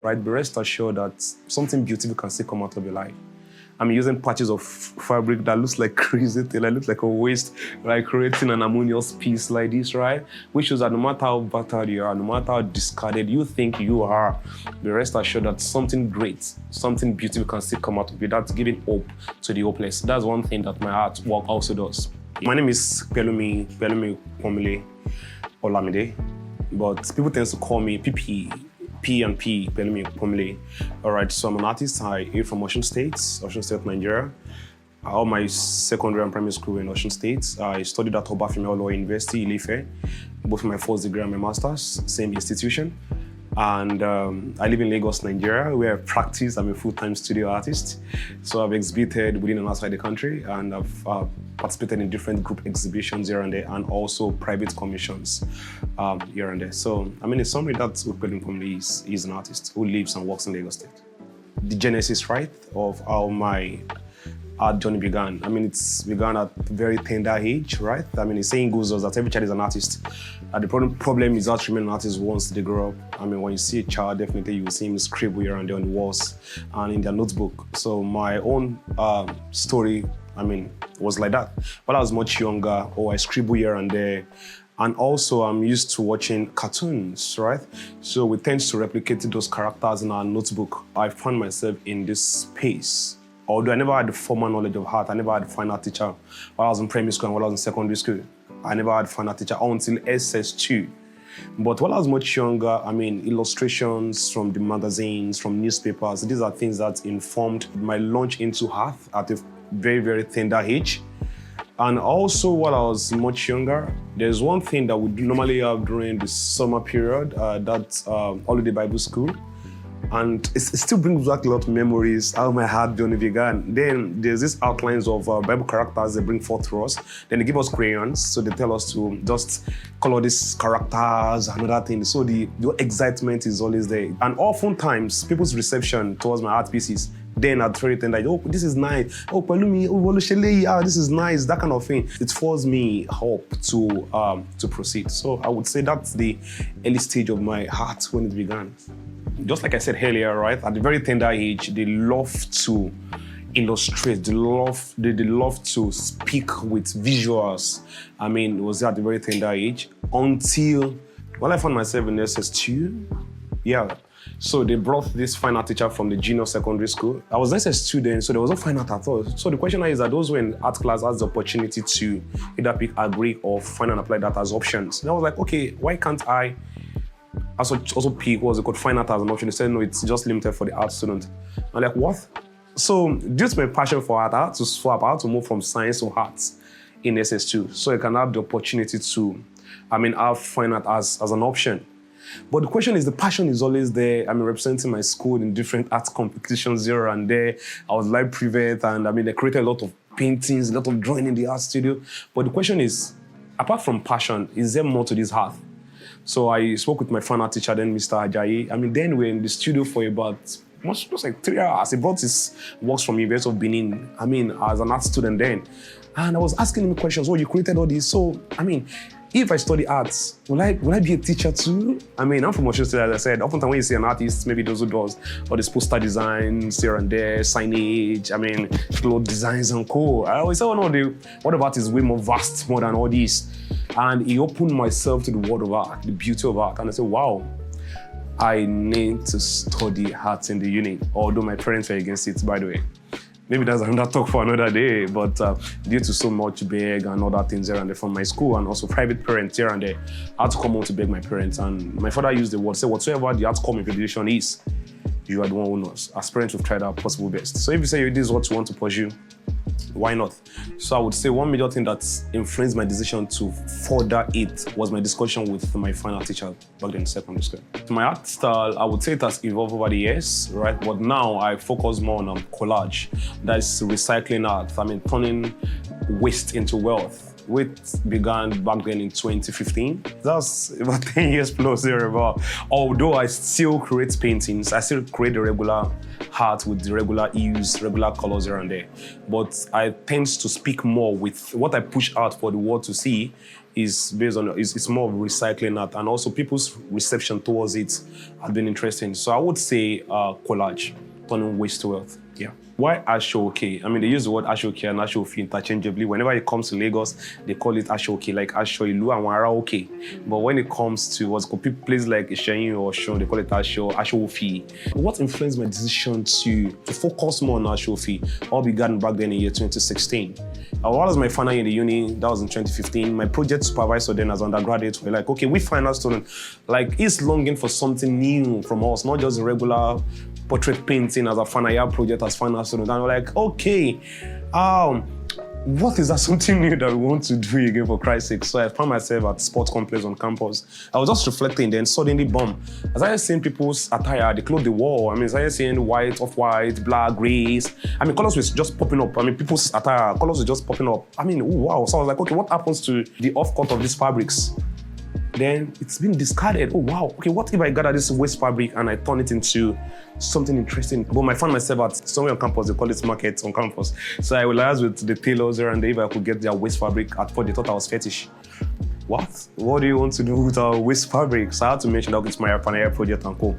right? Be rest assured that something beautiful can still come out of your life. I'm using patches of fabric that looks like crazy till it looks like a waste, like creating an harmonious piece like this, right? Which shows that no matter how battered you are, no matter how discarded you think you are, be rest assured that something great, something beautiful can still come out of you. That's giving hope to the hopeless. That's one thing that my artwork also does. My name is Pelumi Kwamile Olamide, but people tend to call me PP. Pelumi Kwamile. All right, so I'm an artist. I hail from Osun State, Nigeria. All my secondary and primary school in Osun State. I studied at Obafemi Awolowo University, Ile-Ife, both my first degree and my master's, same institution. And I live in Lagos, Nigeria, where I practice. I'm a full-time studio artist. So I've exhibited within and outside the country, and I've participated in different group exhibitions here and there, and also private commissions here and there. So, I mean, in summary, that's what Pelumi Kwamile is an artist who lives and works in Lagos State. The genesis, right, of how my art journey began. I mean, it's began at a very tender age, right? I mean, the saying goes that every child is an artist. The problem is that remain an artist once they grow up. I mean, when you see a child, definitely you will see him scribble here and there on the walls and in their notebook. So my own story, I mean, was like that. When I was much younger, I scribble here and there. And also, I'm used to watching cartoons, right? So we tend to replicate those characters in our notebook. I found myself in this space. Although I never had the formal knowledge of art, I never had a fine art teacher while I was in primary school and while I was in secondary school. I never had a fine art teacher until SS2. But while I was much younger, I mean, illustrations from the magazines, from newspapers, these are things that informed my launch into art at a very, very tender age. And also, while I was much younger, there's one thing that we normally have during the summer period, that's holiday Bible school. And it still brings back a lot of memories, how my heart journey began. Then there's these outlines of Bible characters they bring forth to us. Then they give us crayons, so they tell us to just color these characters and other things. So the excitement is always there. And oftentimes, people's reception towards my art pieces, then at very tender, oh, this is nice. Oh, Pelumi, oh, this is nice, that kind of thing. It forced me up to proceed. So I would say that's the early stage of my art when it began. Just like I said earlier, right, at the very tender age, they love to illustrate, they love to speak with visuals. I mean, it was at the very tender age until, I found myself in SS2, yeah. So they brought this fine art teacher from the junior secondary school. I was SS2 then, so there was no fine art at all. So the question is that those who were in art class had the opportunity to either pick agri or fine and apply that as options. And I was like, okay, why can't I also pick what's it called, fine art as an option? They said, no, it's just limited for the art student. I'm like, what? So due to my passion for art, I had to swap, I had to move from science to arts in SS2. So I can have the opportunity to, have fine art as an option. But the question is, the passion is always there. Representing my school in different art competitions here and there. I was live private, and I created a lot of paintings, a lot of drawing in the art studio. But the question is, apart from passion, is there more to this art? So I spoke with my fine art teacher, then Mr. Ajayi. Then we were in the studio for about, just like 3 hours. He brought his works from University of Benin, as an art student then. And I was asking him questions, you created all this. So, if I study arts, will I be a teacher too? I'm from Osun State, as I said. Oftentimes when you see an artist, maybe those who does all these poster designs here and there, signage, cloth designs and co. I always say, what about is way more vast, more than all this. And he opened myself to the world of art, the beauty of art. And I said, wow, I need to study art in the uni. Although my parents were against it, by the way. Maybe that's another talk for another day, but due to so much beg and other things here and there from my school and also private parents here and there, I had to come home to beg my parents. And my father used the word, say, whatsoever the outcome implementation is, you are the one who knows. As parents, we've tried our possible best. So if you say this is what you want to pursue, why not? So I would say one major thing that influenced my decision to further it was my discussion with my fine art teacher back then in secondary school. My art style, I would say it has evolved over the years, right? But now I focus more on collage. That's recycling art. Turning waste into wealth. which began back then in 2015. That's about 10 years plus thereabout. Although I still create paintings, I still create the regular art with the regular hues, regular colors here and there. But I tend to speak more with what I push out for the world to see is based on, it's more of recycling art, and also people's reception towards it has been interesting. So I would say collage, turning waste to wealth. Yeah. Why Ashoke? I mean, they use the word Ashoke and Ashofi interchangeably. Whenever it comes to Lagos, they call it Ashoke, like Ashoilu and Waraoke. But when it comes to what's called places like Ishayin or Shon, they call it Ashofi. What influenced my decision to focus more on Ashofi all began back then in year 2016. While I was my final year in the uni, that was in 2015, my project supervisor then as undergraduates were like, okay, we final student, like he's longing for something new from us, not just a regular portrait painting as a final year project as final student. And we're like, okay, what is that something new that we want to do again, for Christ's sake? So I found myself at sports complex on campus. I was just reflecting, then suddenly, boom. As I was seeing people's attire, they clothed the wall. I mean, as I was seeing white, off-white, black, grays. I mean, colors were just popping up. I mean, people's attire, colors were just popping up. I mean, oh, wow. So I was like, okay, what happens to the off-cut of these fabrics? Then it's been discarded. Oh, wow. Okay, what if I gather this waste fabric and I turn it into something interesting? But I found myself at somewhere on campus, they call it markets on campus. So I realized with the tailors there and there, if I could get their waste fabric, at first they thought I was fetish. What do you want to do with our waste fabric? So I had to mention that it's my final year project and co.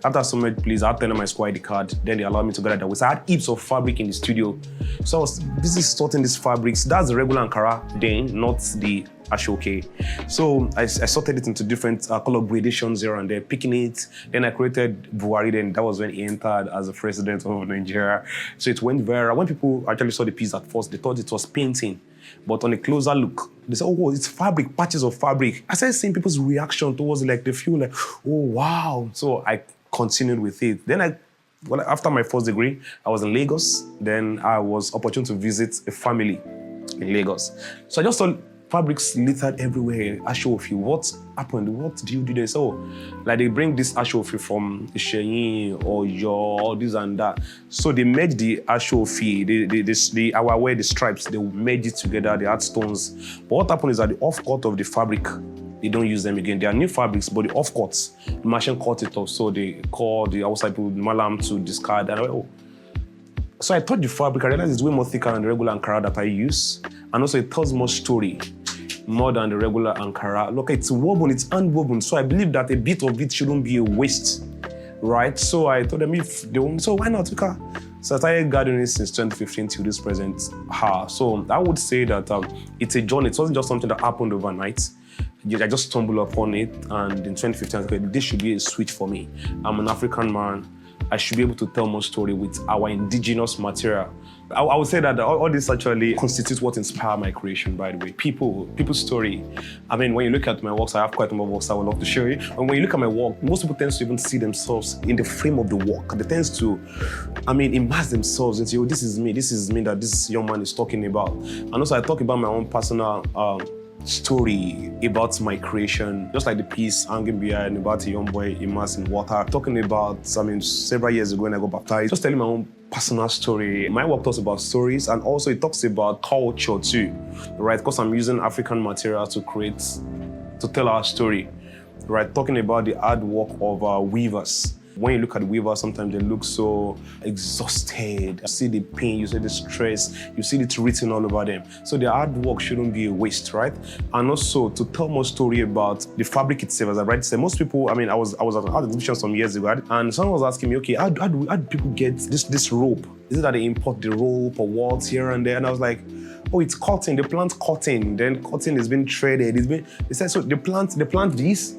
After so much, please, I had to enter my squad ID card. Then they allowed me to gather that waste. I had heaps of fabric in the studio. So I was busy sorting these fabrics. That's the regular Ankara then, not the Ashoke. So I sorted it into different color gradations here and there, picking it. Then I created Buhari, then that was when he entered as the president of Nigeria. So it went viral. When people actually saw the piece at first, they thought it was painting. But on a closer look, they said, oh, it's fabric, patches of fabric. I started seeing people's reaction towards it, like they feel like, oh, wow. So I continued with it. Then after my first degree, I was in Lagos. Then I was opportune to visit a family in Lagos. So I just saw fabrics littered everywhere. Ashofi, what happened? What do you do there? So, like they bring this Ashofi from Ishayin or your this and that. So they merge the Ashofi, the our the stripes, they merge it together, they add stones. But what happened is that the off-cut of the fabric, they don't use them again. They are new fabrics, but the off-cuts, the machine cut it off. So they call the outside people, Malam, to discard. And so I thought the fabric, I realized it's way more thicker than the regular Ankara that I use. And also it tells more story, more than the regular Ankara. Look, it's woven, it's hand-woven. So I believe that a bit of it shouldn't be a waste, right? So I told them if they want, so why not? So I started gardening since 2015 till this present. So I would say that it's a journey. It wasn't just something that happened overnight. I just stumbled upon it, and in 2015, I said, this should be a switch for me. I'm an African man. I should be able to tell more story with our indigenous material. I would say that all this actually constitutes what inspired my creation, by the way. People's story. I mean, when you look at my works, I have quite a number of works I would love to show you. And when you look at my work, most people tend to even see themselves in the frame of the work. They tend to, immerse themselves into, oh, this is me that this young man is talking about. And also I talk about my own personal story about my creation, just like the piece hanging behind about a young boy immersed in water, talking about, several years ago when I got baptized, just telling my own personal story. My work talks about stories, and also it talks about culture too, right? Because I'm using African material to tell our story, right? Talking about the hard work of our weavers. When you look at the weavers, sometimes they look so exhausted. You see the pain, you see the stress, you see it written all over them. So the hard work shouldn't be a waste, right? And also to tell more story about the fabric itself, as I rightly said. Most people, I was at an art exhibition some years ago, and someone was asking me, okay, how do people get this rope? Is it that they import the rope or what here and there? And I was like, oh, it's cotton. They plant cotton. Then cotton is being threaded. They said, so they plant this.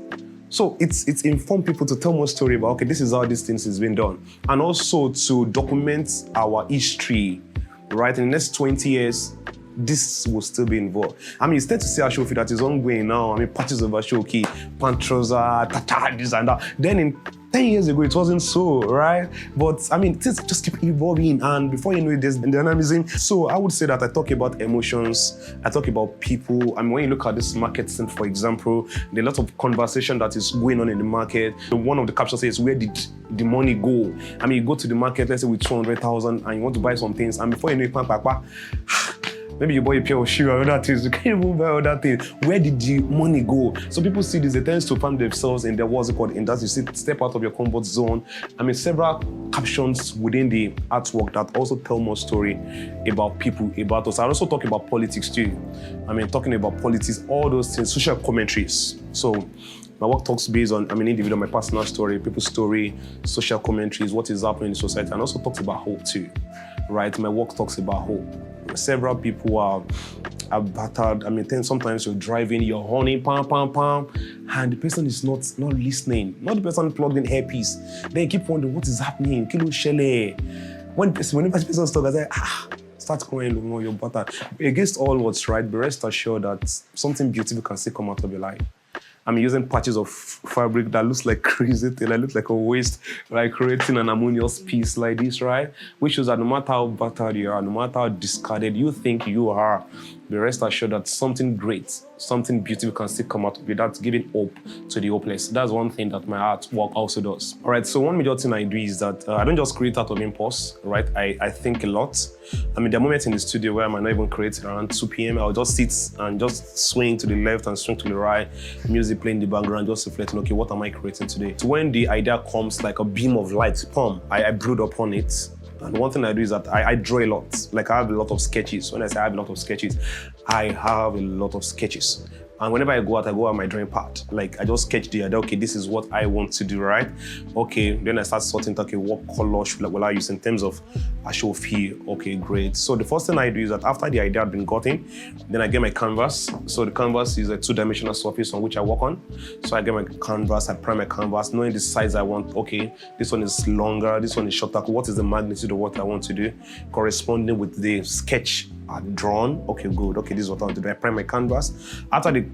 So it's informed people to tell more story about, okay, this is how these things is being done. And also to document our history, right? In the next 20 years, this will still be involved. You start to see Ashofi that is ongoing now. Patches of Ashoki, Pantrosa, Tata, this and that. Then in 10 years ago, it wasn't so, right? But things just keep evolving, and before you know it, there's dynamism. So I would say that I talk about emotions, I talk about people. When you look at this market scene, for example, there's a lot of conversation that is going on in the market. One of the captions says, where did the money go? You go to the market, let's say with 200,000, and you want to buy some things, and before you know it, Maybe you buy a pair of shoes and other things. You can't even buy other things. Where did the money go? So people see this, they tend to find themselves in their, what's it called, in that you see, step out of your comfort zone. I mean, several captions within the artwork that also tell more story about people, about us. I also talk about politics too. I mean, talking about politics, all those things, social commentaries. So my work talks based on, individual, my personal story, people's story, social commentaries, what is happening in society, and also talks about hope too, right? My work talks about hope. Several people are battered. Sometimes you're driving, you're horning, pam, pam, pam, and the person is not listening. Not the person plugged in hairpiece. Then you keep wondering, what is happening? Kilo shele. Whenever the person talks, I say, start crying, you're battered. Against all odds, right? Be rest assured that something beautiful can still come out of your life. I'm using patches of fabric that looks like crazy thing, that looks like a waste, like creating an harmonious piece like this, right? Which shows that no matter how battered you are, no matter how discarded you think you are, be rest assured that something great, something beautiful can still come out of it. That's giving hope to the hopeless. That's one thing that my artwork also does. All right, so one major thing I do is that I don't just create out of impulse, right? I think a lot. There are moments in the studio where I might not even create around 2 p.m. I'll just sit and just swing to the left and swing to the right, music playing in the background, just reflecting, okay, what am I creating today? So when the idea comes like a beam of light, I brood upon it. And one thing I do is that I draw a lot. Like I have a lot of sketches. When I say I have a lot of sketches, I have a lot of sketches. And whenever I go out my drawing part. Like I just sketch the idea, okay, this is what I want to do, right? Okay, then I start sorting, okay, what color will I use in terms of a show feel? Okay, great. So the first thing I do is that after the idea had been gotten, then I get my canvas. So the canvas is a 2-dimensional surface on which I work on. So I get my canvas, I prime my canvas, knowing the size I want. Okay, this one is longer, this one is shorter. What is the magnitude of what I want to do? Corresponding with the sketch I've drawn. Okay, good. Okay, this is what I want to do. I prime my canvas. After the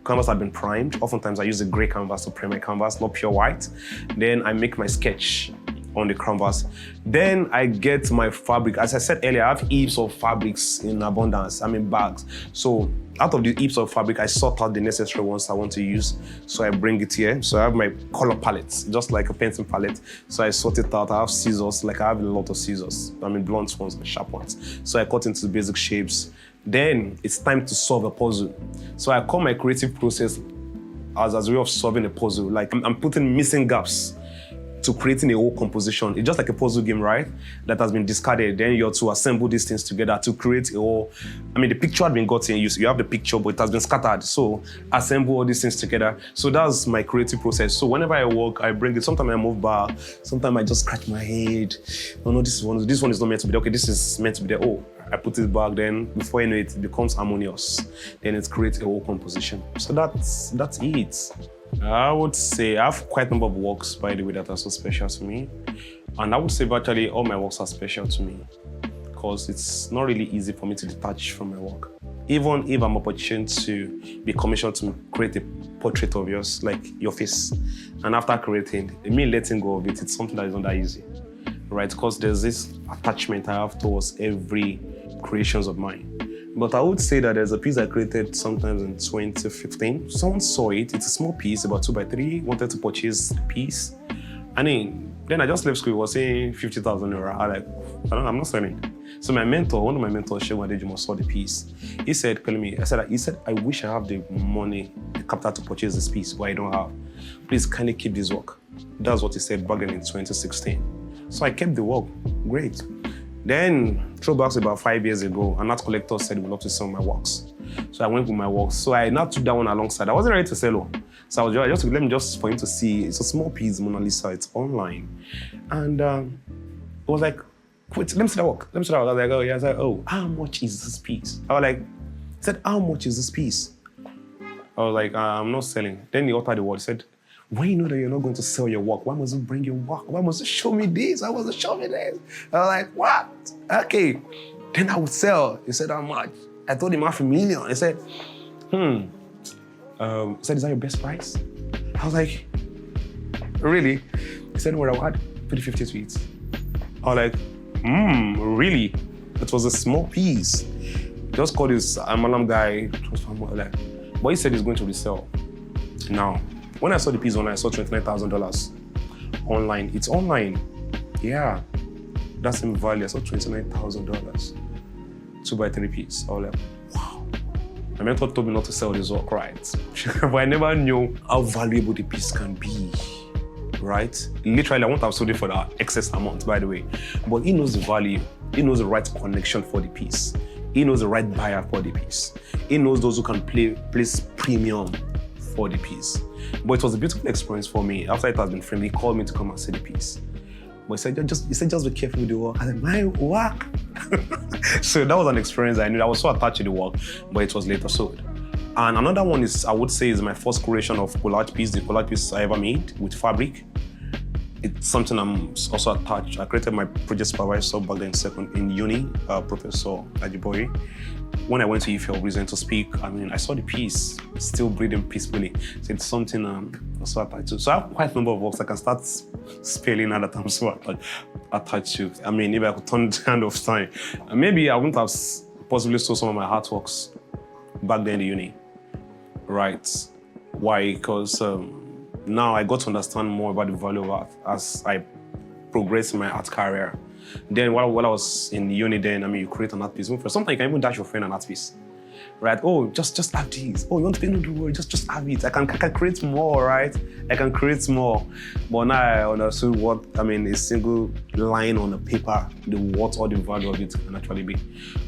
canvas had been primed, oftentimes I use a gray canvas to prime my canvas, not pure white. Then I make my sketch on the canvas. Then I get my fabric. As I said earlier, I have heaps of fabrics in abundance, bags. So out of the heaps of fabric, I sort out the necessary ones I want to use. So I bring it here. So I have my color palettes, just like a pencil palette. So I sort it out. I have scissors, like I have a lot of scissors. Blunt ones and sharp ones. So I cut into the basic shapes. Then it's time to solve a puzzle. So I call my creative process as a way of solving a puzzle. Like I'm putting missing gaps to creating a whole composition. It's just like a puzzle game, right? That has been discarded. Then you have to assemble these things together to create a whole, the picture had been gotten, you have the picture, but it has been scattered. So assemble all these things together. So that's my creative process. So whenever I work, I bring it. Sometimes I move back. Sometimes I just scratch my head. Oh no, this one is not meant to be there. Okay, this is meant to be there. Oh, I put it back. Then before you know it, it becomes harmonious. Then it creates a whole composition. So that's it. I would say I have quite a number of works, by the way, that are so special to me. And I would say virtually all my works are special to me because it's not really easy for me to detach from my work. Even if I'm opportune to be commissioned to create a portrait of yours, like your face, and after creating, me letting go of it, it's something that is not that easy, right? Because there's this attachment I have towards every creations of mine. But I would say that there's a piece I created sometimes in 2015. Someone saw it. It's a small piece, about 2x3, wanted to purchase the piece. And then I just left school. It was saying 50,000 naira. I'm not selling. So my mentor, one of my mentors, Shegun Adejimo, saw the piece. He said, Pelumi, he said, I wish I have the money, the capital to purchase this piece, but I don't have. Please kindly keep this work. That's what he said back then in 2016. So I kept the work. Great. Then, throwbacks about 5 years ago, an art collector said he would love to sell my works. So I went with my works. So I now took that one alongside. I wasn't ready to sell it. So I was just for him to see. It's a small piece, Mona Lisa. It's online. And it was like, wait, let me see that work. I was like, oh, yeah. I was like, oh, how much is this piece? He said, how much is this piece? I was like, I'm not selling. Then he uttered the word. He said, when you know that you're not going to sell your work, why must you bring your work? Why must you show me this? Why must you show me this? I was like, what? Okay. Then I would sell. He said, how much? I told him $500,000. He said, he said, is that your best price? I was like, really? He said, well, I had 50 to it. I was like, really? It was a small piece. Just called this Amalam guy. But he said he's going to resell. Now, when I saw the piece online, I saw $29,000 online. It's online. Yeah, that's in value. I saw $29,000. 2x3 piece. I was like, wow. My mentor told me not to sell this work, right? But I never knew how valuable the piece can be, right? Literally, I won't have sold it for that excess amount, by the way. But he knows the value. He knows the right connection for the piece. He knows the right buyer for the piece. He knows those who can place premium for the piece. But it was a beautiful experience for me. After it has been framed, he called me to come and see the piece. But he said, just be careful with the work. I said, my work? So that was an experience I knew. I was so attached to the work, but it was later sold. And another one is, I would say, is my first creation of collage piece, the collage piece I ever made with fabric. It's something I'm also attached. I created my project supervisor back then in uni, Professor Ajiboye. When I went to Ife reason to speak, I saw the piece still breathing peacefully. So it's something I'm also attached to. So I have quite a number of works I can start spelling now that I'm so attached to. If I could turn the hand of time, maybe I wouldn't have possibly sold some of my artworks back then in the uni, right? Why? Because now I got to understand more about the value of art as I progressed in my art career. Then while I was in uni, you create an art piece. Sometimes you can even dash your friend an art piece, right? Oh, just have these. Oh, you want to paint the world? Just have it. I can create more, right? I can create more. But now I understood what a single line on a paper, what or the value of it can actually be,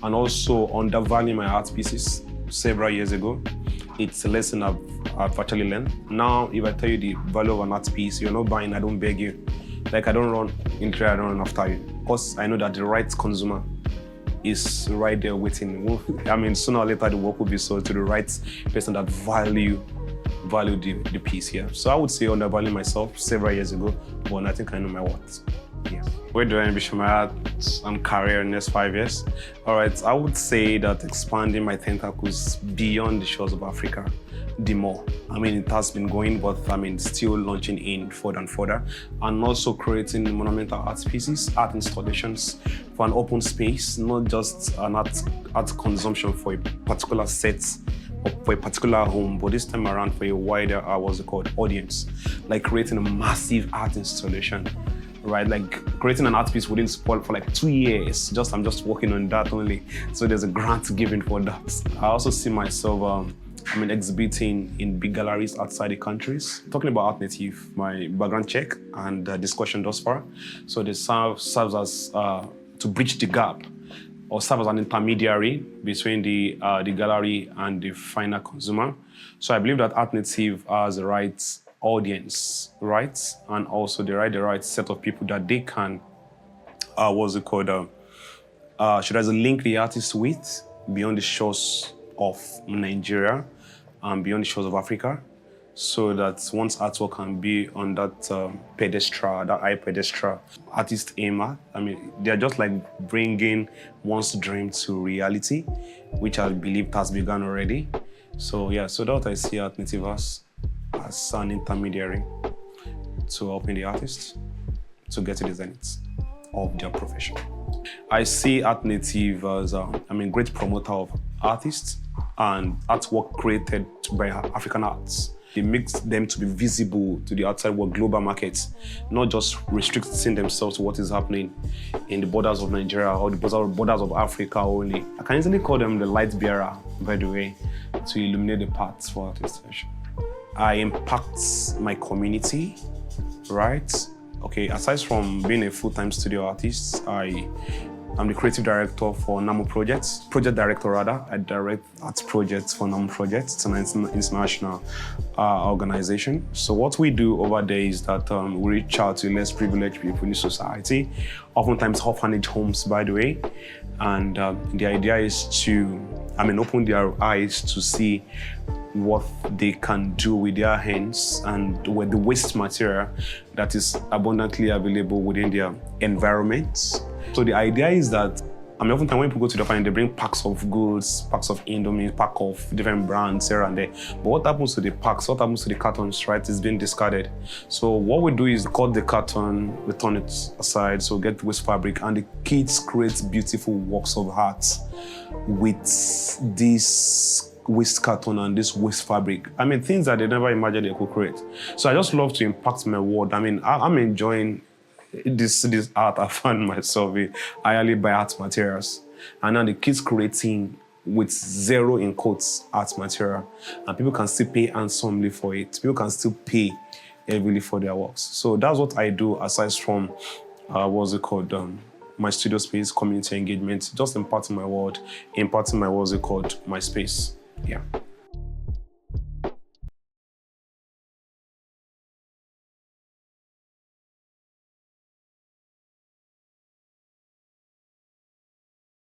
and also undervaluing my art pieces several years ago. It's a lesson I've actually learned. Now, if I tell you the value of an art piece, you're not buying, I don't beg you. Like, I don't run into it, I don't run after you. Because I know that the right consumer is right there waiting. Sooner or later, the work will be sold to the right person that value the piece here. So I would say undervaluing myself several years ago, but I think I know my worth. Yeah. Where do I envision my art and career in the next 5 years? All right, I would say that expanding my tentacles beyond the shores of Africa, the more. It has been going, but still launching in further and further, and also creating monumental art pieces, art installations for an open space, not just an art consumption for a particular set or for a particular home, but this time around for a wider, audience, like creating a massive art installation. Right, like creating an art piece wouldn't spoil for like 2 years. I'm just working on that only. So there's a grant given for that. I also see myself exhibiting in big galleries outside the countries. Talking about ArtNativ, my background check and discussion thus far. So this serves as to bridge the gap or serve as an intermediary between the gallery and the final consumer. So I believe that ArtNativ has the right audience, right? And also the right set of people that they can, should I link the artist with beyond the shores of Nigeria and beyond the shores of Africa, so that once artwork can be on that pedestal, that high pedestal, artists aim at. They're just like bringing one's dream to reality, which I believe has begun already. So yeah, so that's what I see ArtNativ as an intermediary to helping the artists to get to the zenith of their profession. I see ArtNativ as a great promoter of artists and artwork created by African arts. It makes them to be visible to the outside world, global markets, not just restricting themselves to what is happening in the borders of Nigeria or the borders of Africa only. I can easily call them the light bearer, by the way, to illuminate the paths for artists. I impact my community, right? Okay, aside from being a full-time studio artist, I'm the creative director for NAMO Projects, project director rather. I direct art projects for NAMO Projects. It's an international organization. So what we do over there is that we reach out to less privileged people in society, oftentimes orphanage homes, by the way. And the idea is to, open their eyes to see what they can do with their hands and with the waste material that is abundantly available within their environments. So the idea is that, oftentimes when people go to the orphanage, they bring packs of goods, packs of Indomie, pack of different brands here and there. But what happens to the packs, what happens to the cartons, right, is being discarded. So what we do is cut the carton, we turn it aside, so get waste fabric, and the kids create beautiful works of art with this waste carton and this waste fabric. Things that they never imagined they could create. So I just love to impact my world. I'm enjoying this art I found myself in. I only buy art materials. And now the kids creating with zero in quotes art material, and people can still pay handsomely for it. People can still pay heavily for their works. So that's what I do aside from what's it called, my studio space, community engagement, just imparting my word, imparting my, what's it called, my space. Yeah.